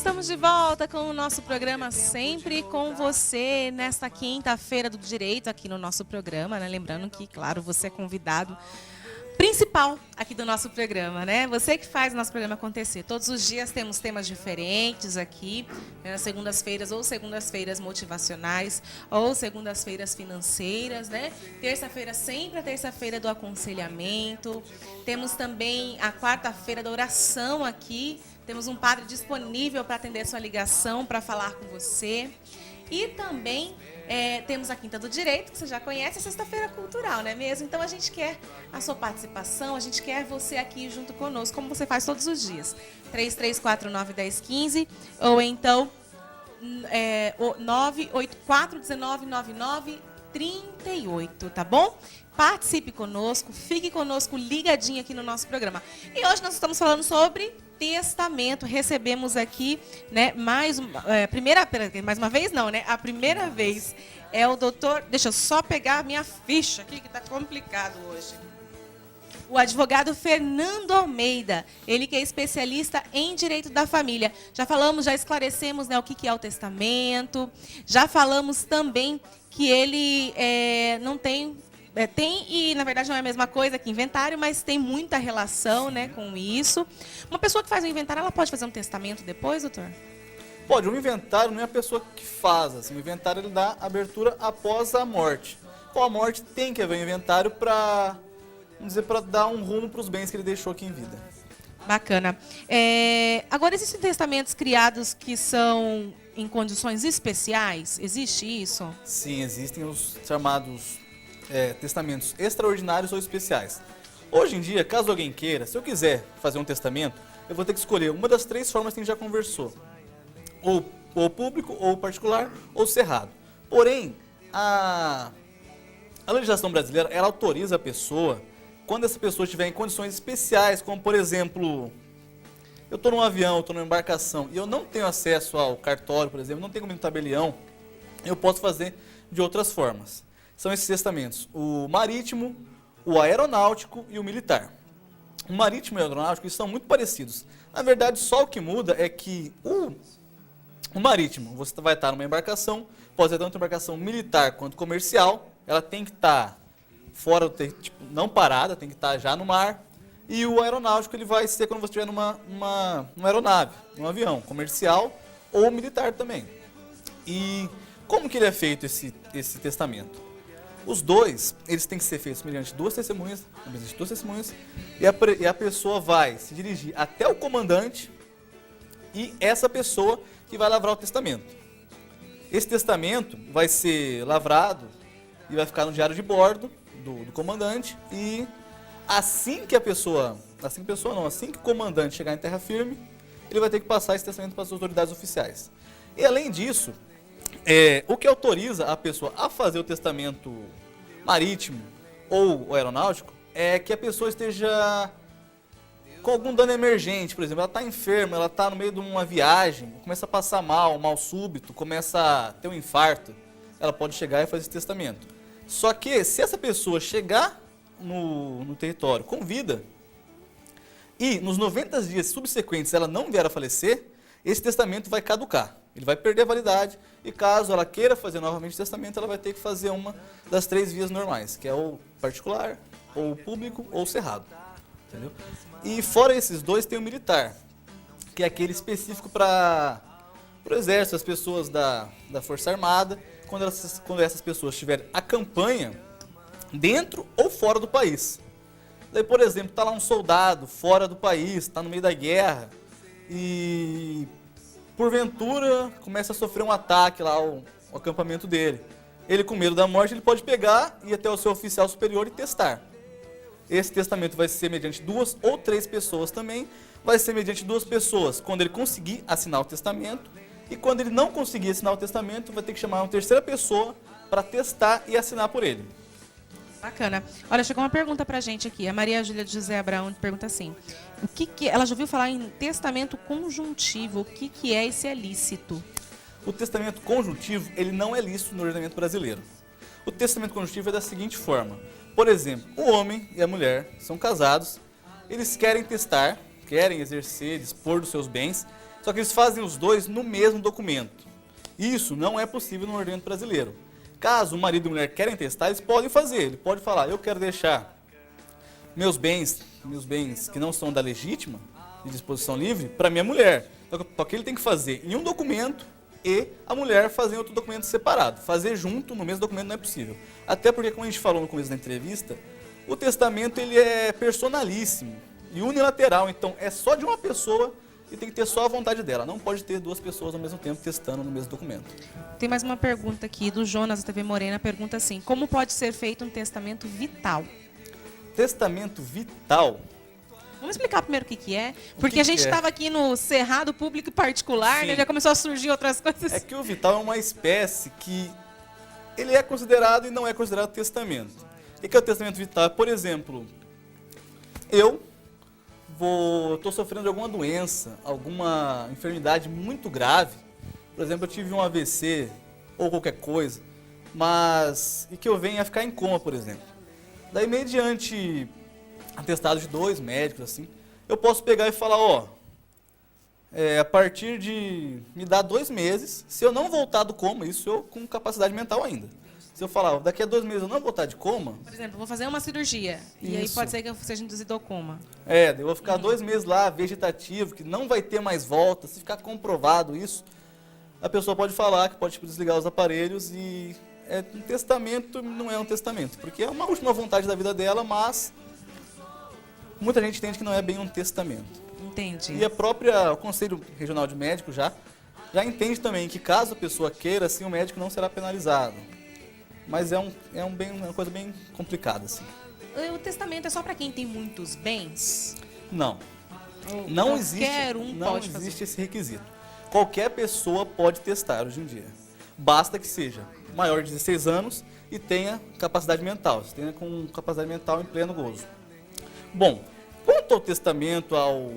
estamos de volta com o nosso programa Sempre com Você, nesta quinta-feira do direito aqui no nosso programa, né? Lembrando que, claro, você é convidado principal aqui do nosso programa, né? Você que faz o nosso programa acontecer. Todos os dias temos temas diferentes aqui, né? Nas segundas-feiras, ou segundas-feiras motivacionais, ou segundas-feiras financeiras, né? Terça-feira, sempre a terça-feira do aconselhamento. Temos também a quarta-feira da oração aqui. Temos um padre disponível para atender sua ligação, para falar com você. E também temos a Quinta do Direito, que você já conhece, a Sexta-feira Cultural, não é mesmo? Então a gente quer a sua participação, a gente quer você aqui junto conosco, como você faz todos os dias. 33491015 ou então 984199938, tá bom? Participe conosco, fique conosco ligadinho aqui no nosso programa. E hoje nós estamos falando sobre testamento. Recebemos aqui, né, mais uma vez não, né? A primeira vez é o doutor. Deixa eu só pegar a minha ficha aqui, que está complicado hoje. O advogado Fernando Almeida, ele que é especialista em direito da família. Já falamos, já esclarecemos, né, o que é o testamento. Já falamos também que ele não tem... e, na verdade, não é a mesma coisa que inventário, mas tem muita relação, né, com isso. Uma pessoa que faz um inventário, ela pode fazer um testamento depois, doutor? Pode. Um inventário não é a pessoa que faz. Assim, o inventário ele dá abertura após a morte. Com a morte tem que haver um inventário para dar um rumo para os bens que ele deixou aqui em vida. Bacana. Agora, existem testamentos criados que são em condições especiais? Existe isso? Sim, existem os chamados... testamentos extraordinários ou especiais. Hoje em dia, caso alguém queira, se eu quiser fazer um testamento, eu vou ter que escolher uma das três formas que a gente já conversou. Ou público, ou particular, ou cerrado. Porém, a legislação brasileira, ela autoriza a pessoa, quando essa pessoa estiver em condições especiais, como por exemplo, eu estou num avião, estou numa embarcação, e eu não tenho acesso ao cartório, por exemplo, não tenho como ir no tabelião, eu posso fazer de outras formas. São esses testamentos, o marítimo, o aeronáutico e o militar. O marítimo e o aeronáutico são muito parecidos. Na verdade, só o que muda é que o marítimo, você vai estar numa embarcação, pode ser tanto uma embarcação militar quanto comercial, ela tem que estar fora, não parada, tem que estar já no mar. E o aeronáutico ele vai ser quando você estiver numa aeronave, num avião comercial ou militar também. E como que ele é feito esse testamento? Os dois, eles têm que ser feitos mediante duas testemunhas, e a pessoa vai se dirigir até o comandante e essa pessoa que vai lavrar o testamento. Esse testamento vai ser lavrado e vai ficar no diário de bordo do comandante e assim que o comandante chegar em terra firme, ele vai ter que passar esse testamento para as autoridades oficiais. E além disso, o que autoriza a pessoa a fazer o testamento marítimo ou aeronáutico é que a pessoa esteja com algum dano emergente, por exemplo, ela está enferma, ela está no meio de uma viagem, começa a passar mal súbito, começa a ter um infarto, ela pode chegar e fazer esse testamento. Só que se essa pessoa chegar no território com vida e nos 90 dias subsequentes ela não vier a falecer, esse testamento vai caducar. Ele vai perder a validade e caso ela queira fazer novamente o testamento, ela vai ter que fazer uma das três vias normais, que é o particular, ou o público, ou o cerrado. Entendeu? E fora esses dois tem o militar, que é aquele específico para o exército, as pessoas da Força Armada, quando essas pessoas tiverem a campanha dentro ou fora do país. Daí, por exemplo, está lá um soldado fora do país, está no meio da guerra e porventura começa a sofrer um ataque lá ao acampamento dele. Ele, com medo da morte, ele pode pegar, ir até o seu oficial superior e testar. Esse testamento vai ser mediante duas ou três pessoas também. Vai ser mediante duas pessoas quando ele conseguir assinar o testamento. E quando ele não conseguir assinar o testamento, vai ter que chamar uma terceira pessoa para testar e assinar por ele. Bacana. Olha, chegou uma pergunta pra gente aqui. A Maria Júlia de José Abraão pergunta assim: ela já ouviu falar em testamento conjuntivo? O que é esse lícito? O testamento conjuntivo, ele não é lícito no ordenamento brasileiro. O testamento conjuntivo é da seguinte forma. Por exemplo, o homem e a mulher são casados, eles querem testar, querem exercer, dispor dos seus bens, Só que eles fazem os dois no mesmo documento. Isso não é possível no ordenamento brasileiro. Caso o marido e a mulher querem testar, eles podem fazer. Ele pode falar, eu quero deixar meus bens que não são da legítima, de disposição livre, para minha mulher. Só que ele tem que fazer em um documento e a mulher fazer em outro documento separado. Fazer junto no mesmo documento não é possível. Até porque, como a gente falou no começo da entrevista, o testamento ele é personalíssimo e unilateral. Então é só de uma pessoa e tem que ter só a vontade dela. Não pode ter duas pessoas ao mesmo tempo testando no mesmo documento. Tem mais uma pergunta aqui do Jonas da TV Morena. Pergunta assim, como pode ser feito um testamento vital? Testamento vital. Vamos explicar primeiro o que é, porque a gente estava aqui no cerrado público e particular, né? Já começou a surgir outras coisas. É que o vital é uma espécie que ele é considerado e não é considerado testamento. O que é o testamento vital? Por exemplo, eu estou sofrendo de alguma doença, alguma enfermidade muito grave. Por exemplo, eu tive um AVC ou qualquer coisa, e que eu venha a ficar em coma, por exemplo. Daí, mediante atestado de 2 médicos, assim, eu posso pegar e falar, a partir de me dar 2 meses, se eu não voltar do coma, isso eu com capacidade mental ainda. Se eu falar, daqui a 2 meses eu não voltar de coma... Por exemplo, vou fazer uma cirurgia, e aí pode ser que eu seja induzido ao coma. Eu vou ficar 2 meses lá, vegetativo, que não vai ter mais volta, se ficar comprovado isso, a pessoa pode falar que pode desligar os aparelhos e... um testamento não é um testamento, porque é uma última vontade da vida dela, mas muita gente entende que não é bem um testamento. Entendi. E o Conselho Regional de Médicos já entende também que caso a pessoa queira, assim, o médico não será penalizado. Mas é uma coisa bem complicada, assim. O testamento é só para quem tem muitos bens? Não. Não existe esse requisito. Qualquer pessoa pode testar hoje em dia. Basta que seja maior de 16 anos e tenha capacidade mental. Tenha com capacidade mental em pleno gozo. Bom, quanto ao testamento, ao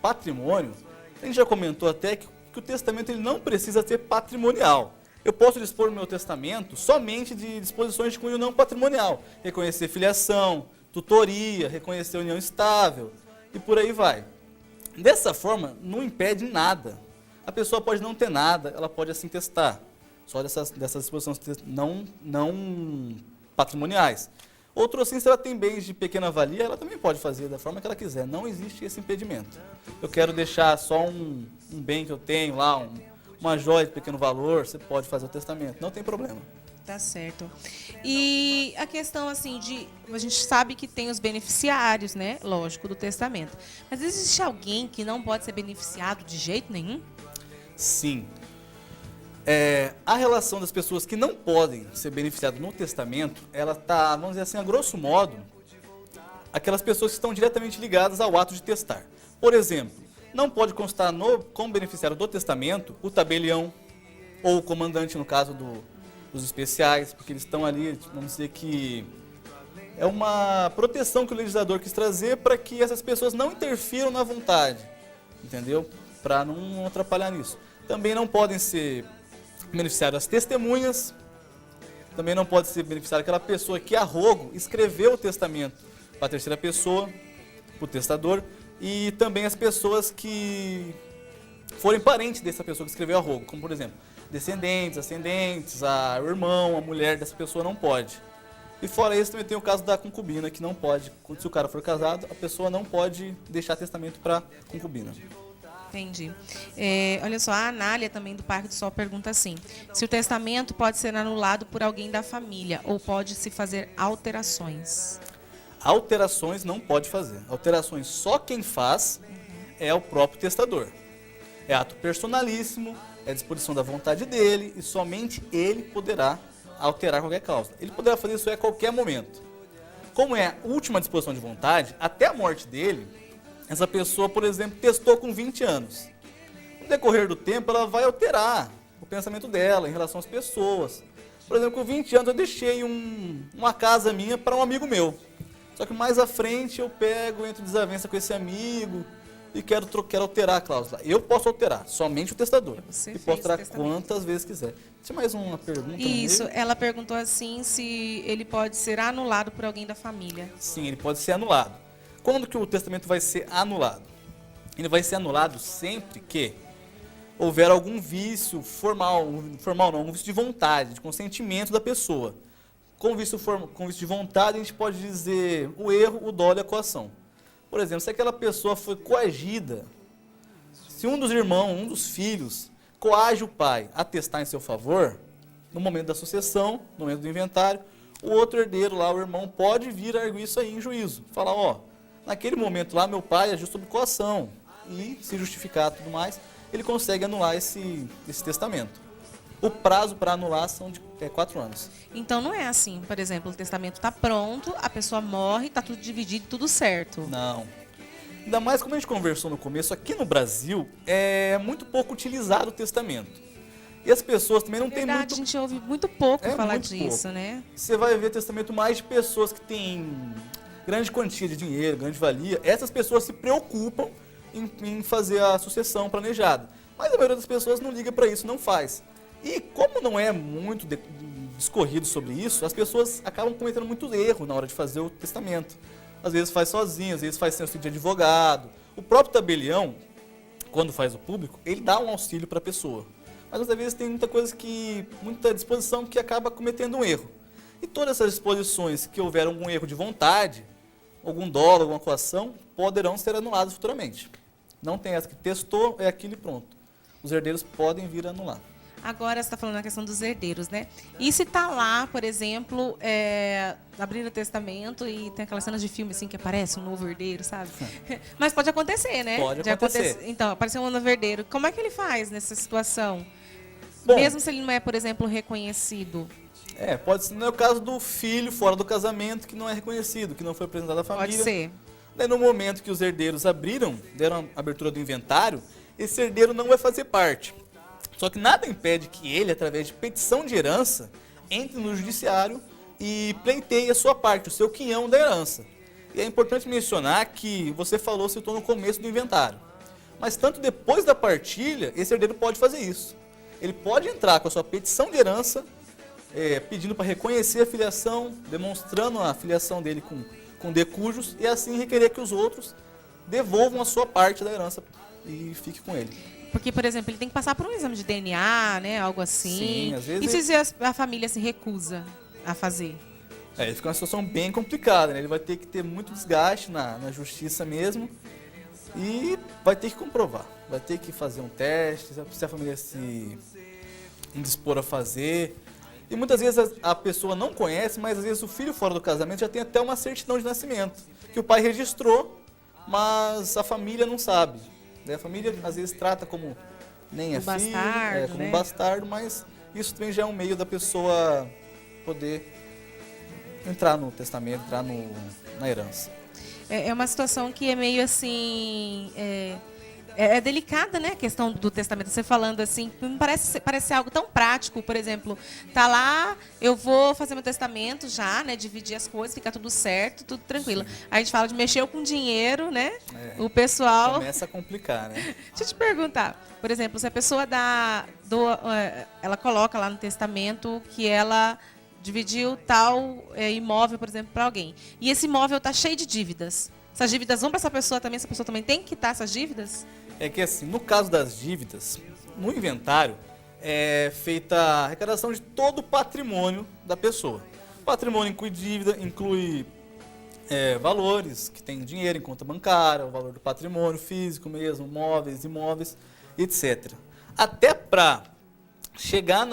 patrimônio, a gente já comentou até que o testamento ele não precisa ser patrimonial. Eu posso dispor no meu testamento somente de disposições de cunho não patrimonial. Reconhecer filiação, tutoria, reconhecer união estável e por aí vai. Dessa forma, não impede nada. A pessoa pode não ter nada, ela pode assim testar. Só dessas disposições não patrimoniais. Outro assim, se ela tem bens de pequena valia, ela também pode fazer da forma que ela quiser. Não existe esse impedimento. Eu quero deixar só um bem que eu tenho lá, uma joia de pequeno valor, você pode fazer o testamento, não tem problema. Tá certo. E a questão assim a gente sabe que tem os beneficiários, né? Lógico, do testamento. Mas existe alguém que não pode ser beneficiado de jeito nenhum? Sim. A relação das pessoas que não podem ser beneficiadas no testamento, ela está, vamos dizer assim, a grosso modo, aquelas pessoas que estão diretamente ligadas ao ato de testar. Por exemplo, não pode constar como beneficiário do testamento o tabelião ou o comandante, no caso dos especiais, porque eles estão ali, vamos dizer que é uma proteção que o legislador quis trazer para que essas pessoas não interfiram na vontade, entendeu? Para não atrapalhar nisso. Também não podem ser beneficiárias as testemunhas, também não pode ser beneficiária aquela pessoa que a rogo escreveu o testamento para a terceira pessoa, para o testador, e também as pessoas que forem parentes dessa pessoa que escreveu a rogo, como por exemplo, descendentes, ascendentes, o irmão, a mulher dessa pessoa não pode. E fora isso também tem o caso da concubina, que não pode, se o cara for casado, a pessoa não pode deixar testamento para concubina. Entendi. Olha só, a Anália também do Parque do Sol pergunta assim, se o testamento pode ser anulado por alguém da família ou pode se fazer alterações? Alterações não pode fazer. Alterações só quem faz é o próprio testador. É ato personalíssimo, é a disposição da vontade dele e somente ele poderá alterar qualquer causa. Ele poderá fazer isso a qualquer momento. Como é a última disposição de vontade, até a morte dele, essa pessoa, por exemplo, testou com 20 anos. No decorrer do tempo, ela vai alterar o pensamento dela em relação às pessoas. Por exemplo, com 20 anos eu deixei uma casa minha para um amigo meu. Só que mais à frente eu entro em desavença com esse amigo e quero alterar a cláusula. Eu posso alterar, somente o testador. E posso alterar quantas vezes quiser. Tinha mais uma pergunta? Isso, ela perguntou assim se ele pode ser anulado por alguém da família. Sim, ele pode ser anulado. Quando que o testamento vai ser anulado? Ele vai ser anulado sempre que houver algum vício formal não, um vício de vontade, de consentimento da pessoa. Com vício de vontade, a gente pode dizer o erro, o dolo e a coação. Por exemplo, se aquela pessoa foi coagida, se um dos irmãos, um dos filhos, coage o pai a testar em seu favor, no momento da sucessão, no momento do inventário, o outro herdeiro lá, o irmão, pode vir a arguir isso aí em juízo. Falar, ó, naquele momento lá, meu pai agiu sob coação. E, se justificar tudo mais, ele consegue anular esse testamento. O prazo para anular são de 4 anos. Então não é assim, por exemplo, o testamento está pronto, a pessoa morre, está tudo dividido, tudo certo. Não. Ainda mais como a gente conversou no começo, aqui no Brasil é muito pouco utilizado o testamento. E as pessoas também não têm muito... A gente ouve muito pouco falar muito disso, pouco. né? Você vai ver testamento mais de pessoas que têm grande quantia de dinheiro, grande valia. Essas pessoas se preocupam em fazer a sucessão planejada. Mas a maioria das pessoas não liga para isso, não faz. E como não é muito discorrido sobre isso, as pessoas acabam cometendo muitos erros na hora de fazer o testamento. Às vezes faz sozinho, às vezes faz sem auxílio de advogado. O próprio tabelião, quando faz o público, ele dá um auxílio para a pessoa. Mas às vezes tem muita disposição que acaba cometendo um erro. E todas essas disposições que houver algum erro de vontade, algum dolo, alguma coação, poderão ser anuladas futuramente. Não tem essa que testou, é aquilo e pronto. Os herdeiros podem vir a anular. Agora você está falando na questão dos herdeiros, né? E se está lá, por exemplo, abrir o testamento e tem aquelas cenas de filme assim que aparece um novo herdeiro, sabe? Mas pode acontecer, né? Pode acontecer. Então, apareceu um novo herdeiro. Como é que ele faz nessa situação? Bom, mesmo se ele não é, por exemplo, reconhecido. Pode ser, não é o caso do filho fora do casamento que não é reconhecido, que não foi apresentado à família. Pode ser. Daí no momento que os herdeiros deram a abertura do inventário, esse herdeiro não vai fazer parte. Só que nada impede que ele, através de petição de herança, entre no judiciário e pleiteie a sua parte, o seu quinhão da herança. E é importante mencionar que você citou no começo do inventário. Mas tanto depois da partilha, esse herdeiro pode fazer isso. Ele pode entrar com a sua petição de herança, pedindo para reconhecer a filiação, demonstrando a filiação dele com decujos, e assim requerer que os outros devolvam a sua parte da herança e fique com ele. Porque, por exemplo, ele tem que passar por um exame de DNA, né? Algo assim. Sim, às vezes E se a família se recusa a fazer? Ele fica uma situação bem complicada, né? Ele vai ter que ter muito desgaste na justiça mesmo e vai ter que comprovar. Vai ter que fazer um teste, se a família se indispor a fazer. E muitas vezes a pessoa não conhece, mas às vezes o filho fora do casamento já tem até uma certidão de nascimento, que o pai registrou, mas a família não sabe. A família às vezes trata como nem é filho, bastardo, como né? um bastardo, mas isso também já é um meio da pessoa poder entrar no testamento, entrar na herança. É uma situação que é meio assim... É delicada, né, a questão do testamento. Você falando assim, parece algo tão prático. Por exemplo, tá lá, eu vou fazer meu testamento já, né, dividir as coisas, fica tudo certo, tudo tranquilo. Sim. A gente fala de mexer com dinheiro, né? O pessoal... Começa a complicar, né? Deixa eu te perguntar, por exemplo, se a pessoa ela coloca lá no testamento que ela dividiu tal imóvel, por exemplo, para alguém. E esse imóvel tá cheio de dívidas. Essas dívidas vão para essa pessoa também tem que quitar essas dívidas? É que assim, no caso das dívidas, no inventário é feita a arrecadação de todo o patrimônio da pessoa. O patrimônio inclui dívida, inclui valores que tem dinheiro em conta bancária, o valor do patrimônio físico mesmo, móveis, imóveis, etc. Até para chegar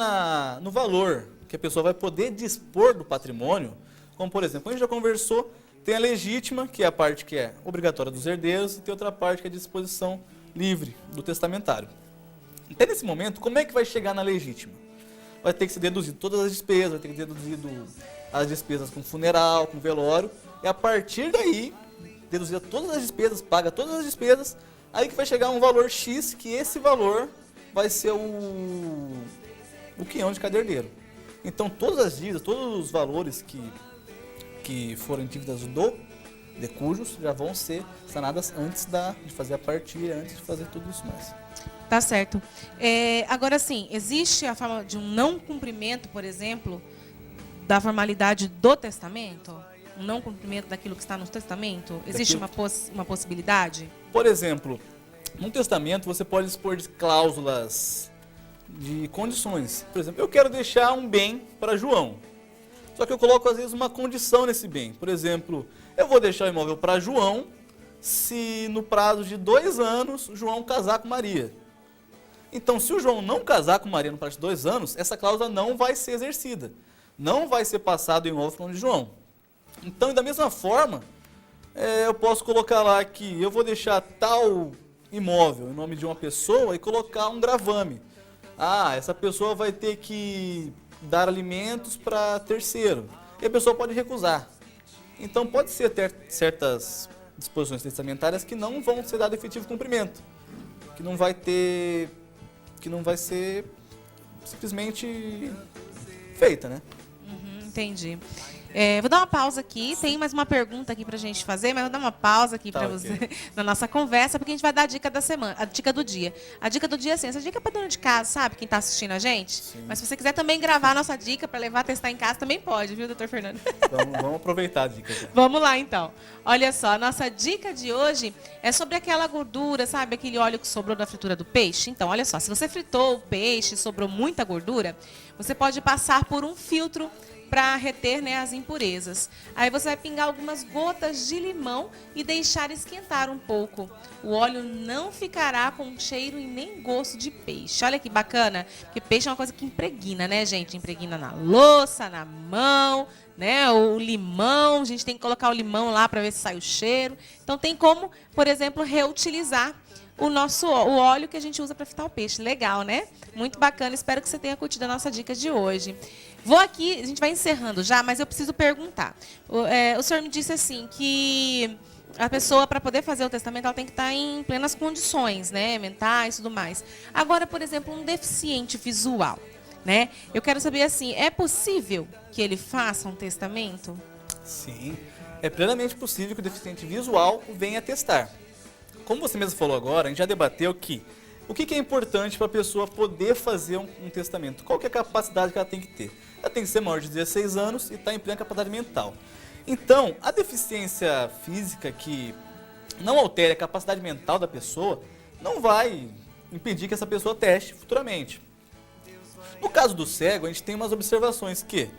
no valor que a pessoa vai poder dispor do patrimônio, como por exemplo, a gente já conversou, tem a legítima, que é a parte que é obrigatória dos herdeiros, e tem outra parte que é a disposição livre do testamentário. Até nesse momento, como é que vai chegar na legítima? Vai ter que ser deduzido todas as despesas, vai ter que ser deduzido as despesas com funeral, com velório, e a partir daí, deduzida todas as despesas, paga todas as despesas, aí que vai chegar um valor X, que esse valor vai ser o quinhão de cada herdeiro. Então todas as dívidas, todos os valores que forem dívidas do decujos já vão ser sanadas antes de fazer a partilha, antes de fazer tudo isso mais. Tá certo. Agora sim, existe a forma de um não cumprimento, por exemplo, da formalidade do testamento? Um não cumprimento daquilo que está no testamento? Existe uma possibilidade? Por exemplo, Num testamento você pode dispor de cláusulas de condições. Por exemplo, eu quero deixar um bem para João. Só que eu coloco às vezes uma condição nesse bem. Por exemplo, eu vou deixar o imóvel para João se no prazo de 2 anos João casar com Maria. Então, se o João não casar com Maria no prazo de 2 anos, essa cláusula não vai ser exercida. Não vai ser passado o imóvel para o nome de João. Então, da mesma forma, eu posso colocar lá que eu vou deixar tal imóvel em nome de uma pessoa e colocar um gravame. Ah, essa pessoa vai ter que dar alimentos para terceiro. E a pessoa pode recusar. Então, pode ser ter certas disposições testamentárias que não vão ser dado efetivo cumprimento. Que não vai ser simplesmente feita, né? Entendi. Vou dar uma pausa aqui. Tem mais uma pergunta aqui pra gente fazer, mas vou dar uma pausa aqui pra você na nossa conversa, porque a gente vai dar a dica da semana, a dica do dia. A dica do dia é assim, essa dica é pra dona de casa, sabe? Quem tá assistindo a gente. Sim. Mas se você quiser também gravar a nossa dica pra levar, testar em casa, também pode, viu, doutor Fernando? Vamos aproveitar a dica. Vamos lá, então. Olha só, a nossa dica de hoje é sobre aquela gordura, sabe? Aquele óleo que sobrou da fritura do peixe. Então, olha só, se você fritou o peixe e sobrou muita gordura, você pode passar por um filtro para reter, né, as impurezas. Aí você vai pingar algumas gotas de limão e deixar esquentar um pouco. O óleo não ficará com cheiro e nem gosto de peixe. Olha que bacana, porque peixe é uma coisa que impregna, né, gente? Impregna na louça, na mão, né? O limão, a gente tem que colocar o limão lá para ver se sai o cheiro. Então tem como, por exemplo, reutilizar o óleo que a gente usa para fritar o peixe. Legal, né? Muito bacana. Espero que você tenha curtido a nossa dica de hoje. Vou aqui, a gente vai encerrando já, mas eu preciso perguntar. O senhor me disse assim que a pessoa, para poder fazer o testamento, ela tem que estar em plenas condições, né? Mentais e tudo mais. Agora, por exemplo, um deficiente visual, né? Eu quero saber assim, é possível que ele faça um testamento? Sim, é plenamente possível que o deficiente visual venha testar. Como você mesmo falou agora, a gente já debateu que o que é importante para a pessoa poder fazer um testamento? Qual que é a capacidade que ela tem que ter? Ela tem que ser maior de 16 anos e estar em plena capacidade mental. Então, a deficiência física que não altere a capacidade mental da pessoa não vai impedir que essa pessoa teste futuramente. No caso do cego, a gente tem umas observações que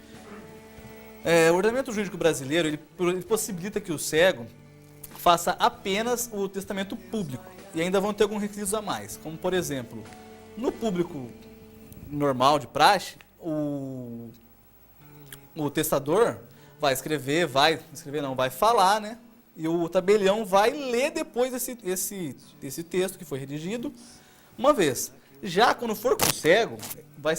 o ordenamento jurídico brasileiro ele possibilita que o cego faça apenas o testamento público. E ainda vão ter alguns requisitos a mais, como por exemplo, no público normal de praxe, o testador vai falar, né? E o tabelião vai ler depois esse texto que foi redigido uma vez. Já quando for com o cego,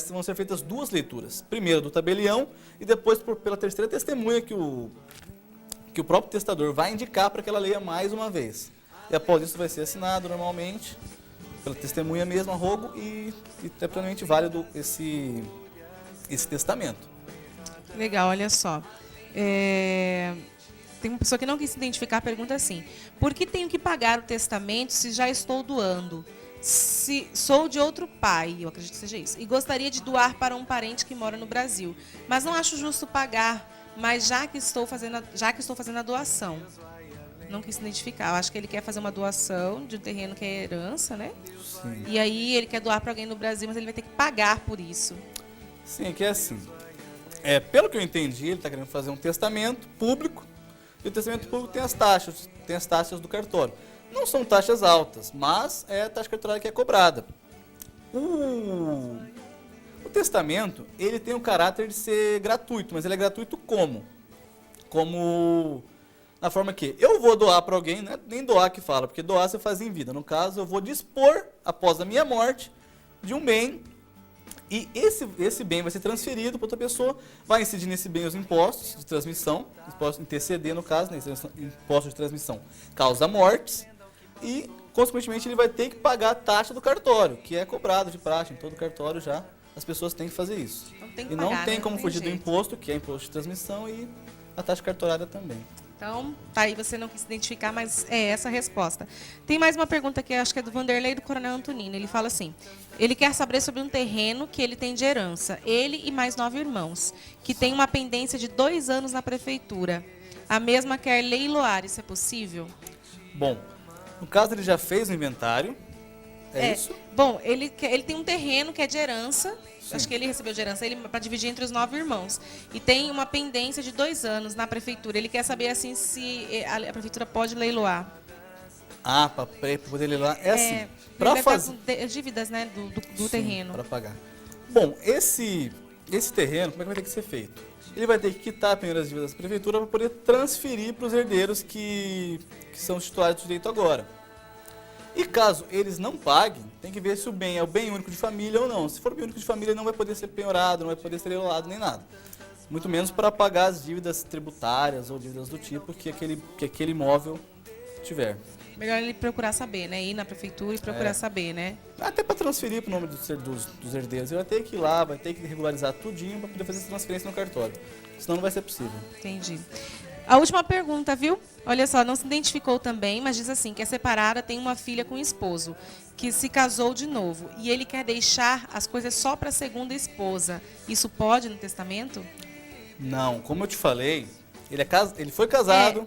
vão ser feitas 2 leituras. Primeiro do tabelião e depois pela terceira testemunha que o próprio testador vai indicar para que ela leia mais uma vez. E após isso vai ser assinado normalmente pela testemunha mesmo, a rogo, e é plenamente válido esse testamento. Legal, olha só. Tem uma pessoa que não quis se identificar, pergunta assim: por que tenho que pagar o testamento se já estou doando? Se sou de outro pai, eu acredito que seja isso, e gostaria de doar para um parente que mora no Brasil, mas não acho justo pagar, mas já que estou fazendo a doação. Não quis se identificar. Eu acho que ele quer fazer uma doação de um terreno que é herança, né? Sim. E aí ele quer doar para alguém no Brasil, mas ele vai ter que pagar por isso. Sim, que é assim. Pelo que eu entendi, ele está querendo fazer um testamento público, e o testamento público tem as taxas do cartório. Não são taxas altas, mas é a taxa cartorária que é cobrada. O testamento, ele tem o caráter de ser gratuito, mas ele é gratuito como? Como na forma que eu vou doar para alguém, não é nem doar que fala, porque doar você faz em vida. No caso, eu vou dispor, após a minha morte, de um bem, e esse bem vai ser transferido para outra pessoa, vai incidir nesse bem os impostos de transmissão, impostos em TCD no caso, né, impostos de transmissão causa mortes, e consequentemente ele vai ter que pagar a taxa do cartório, que é cobrado de praxe em todo cartório já, as pessoas têm que fazer isso. Então, tem que e pagar, não tem né? como Não fugir tem do jeito. imposto, que é imposto de transmissão, e a taxa cartorária também. Então, tá aí, você não quis se identificar, mas é essa a resposta. Tem mais uma pergunta que acho que é do Vanderlei do Coronel Antonino. Ele fala assim: ele quer saber sobre um terreno que ele tem de herança, ele e mais 9 irmãos, que tem uma pendência de 2 anos na prefeitura. A mesma quer leiloar, isso é possível? Bom, no caso ele já fez o inventário, É isso? Bom, ele tem um terreno que é de herança. Acho que ele recebeu de herança para dividir entre os 9 irmãos. E tem uma pendência de 2 anos na prefeitura. Ele quer saber assim se a prefeitura pode leiloar. Ah, para poder leiloar. É assim. Ele Para deve fazer estar com dívidas, né, do terreno. Para pagar. Bom, esse terreno, como é que vai ter que ser feito? Ele vai ter que quitar primeiro as dívidas da prefeitura para poder transferir para os herdeiros que são titulares do direito agora. E caso eles não paguem, tem que ver se o bem é o bem único de família ou não. Se for bem único de família, não vai poder ser penhorado, não vai poder ser leiloado nem nada. Muito menos para pagar as dívidas tributárias ou dívidas do tipo que aquele imóvel tiver. Melhor ele procurar saber, né? Ir na prefeitura e procurar saber, né? Até para transferir para o nome dos herdeiros. Ele vai ter que ir lá, vai ter que regularizar tudinho para poder fazer essa transferência no cartório. Senão não vai ser possível. Entendi. A última pergunta, viu? Olha só, não se identificou também, mas diz assim, que é separada, tem uma filha com um esposo, que se casou de novo, e ele quer deixar as coisas só para a segunda esposa. Isso pode no testamento? Não, como eu te falei, ele foi casado.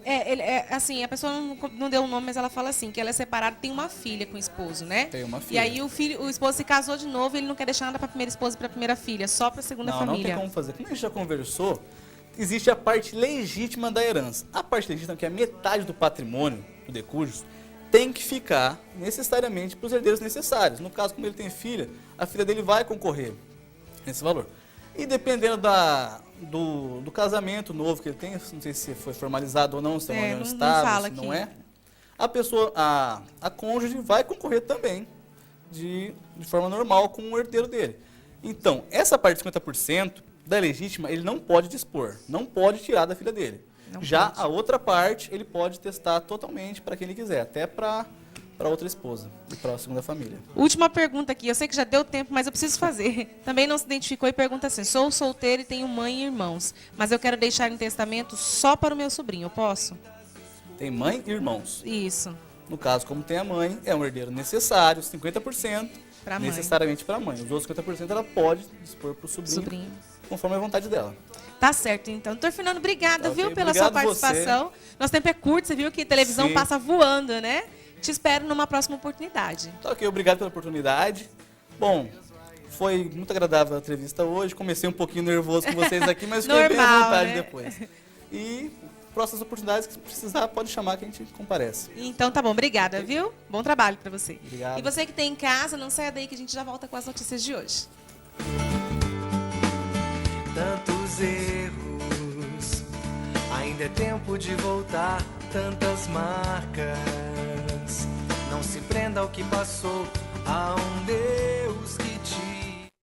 Assim, a pessoa não deu o nome, mas ela fala assim, que ela é separada, tem uma filha com o esposo, né? Tem uma filha. E aí o esposo se casou de novo e ele não quer deixar nada para a primeira esposa e para a primeira filha, só para a segunda família. Não tem como fazer. Como a gente já conversou, existe a parte legítima da herança. A parte legítima, que é a metade do patrimônio do decujus, tem que ficar necessariamente para os herdeiros necessários. No caso, como ele tem filha, a filha dele vai concorrer nesse valor. E dependendo do casamento novo que ele tem, não sei se foi formalizado ou não, se é uma união estável, se não é, a pessoa, a cônjuge vai concorrer também de forma normal com o herdeiro dele. Então, essa parte de 50% da legítima, ele não pode dispor, não pode tirar da filha dele. Já a outra parte, ele pode testar totalmente para quem ele quiser, até para outra esposa e para a segunda família. Última pergunta aqui, eu sei que já deu tempo, mas eu preciso fazer. Também não se identificou e pergunta assim, sou solteiro e tenho mãe e irmãos, mas eu quero deixar em testamento só para o meu sobrinho, eu posso? Tem mãe e irmãos. Isso. No caso, como tem a mãe, é um herdeiro necessário, 50%, necessariamente para a mãe. Os outros 50% ela pode dispor para o sobrinho, conforme a vontade dela. Tá certo, então. Doutor Fernando, obrigada, viu, pela sua participação. Nosso tempo é curto, você viu que a televisão passa voando, né? Te espero numa próxima oportunidade. Tá ok, obrigado pela oportunidade. Bom, foi muito agradável a entrevista hoje. Comecei um pouquinho nervoso com vocês aqui, mas fiquei bem à vontade, né? Depois. E próximas oportunidades que precisar, pode chamar que a gente comparece. Então tá bom, obrigada, viu? Bom trabalho para você. Obrigado. E você que tem em casa, não saia daí que a gente já volta com as notícias de hoje. Tantos erros, ainda é tempo de voltar, tantas marcas. Não se prenda ao que passou, a um Deus.